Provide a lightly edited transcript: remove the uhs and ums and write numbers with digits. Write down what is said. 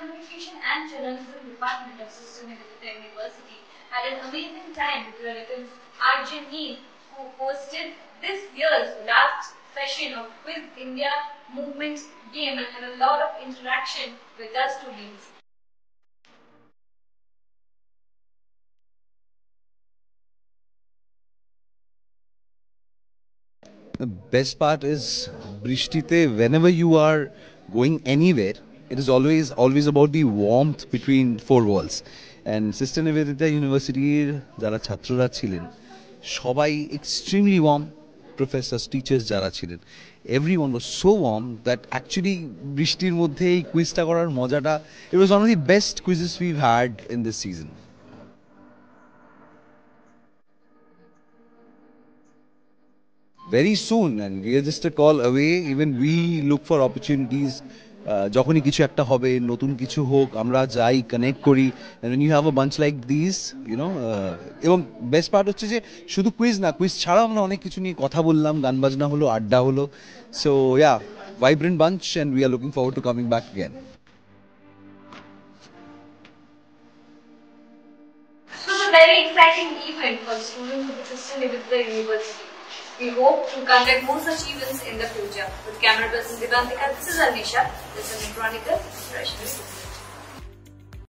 Communication and Journalism Department of Sustainability University had an amazing time with relatives Arjun Neem, who hosted this year's last session of Quiz India Movement game and had a lot of interaction with our students. The best part is Brishtite, whenever you are going anywhere, it is always about the warmth between four walls. And Sister Nivedita Universityর যারা ছাত্ররা ছিলেন সবাই extremely warm, professors, teachers যারা ছিলেন, everyone was so warm that actually বৃষ্টির মধ্যে এই কুইজটা করার মজাটা, it was one of the best quizzes we've had in this season. Very soon, and we are just a call away. Even we look for opportunities. যখনই কিছু একটা হবে, নতুন কিছু হোক, আমরা যাই কানেক্ট করি, and when you have a bunch like these, এবং বেস্ট পার্ট হচ্ছে যে শুধু কুইজ না, কুইজ ছাড়াও আমরা অনেক কিছু নিয়ে কথা বললাম, গান বাজনা হলো, আড্ডা হলো. So yeah, vibrant bunch, and we are looking forward to coming back again. This was a very exciting event for the students of the Sustainability University. We hope to conduct more such events in the future. With camera person Divantika, this is Anisha. This is Chronicle. Fresh.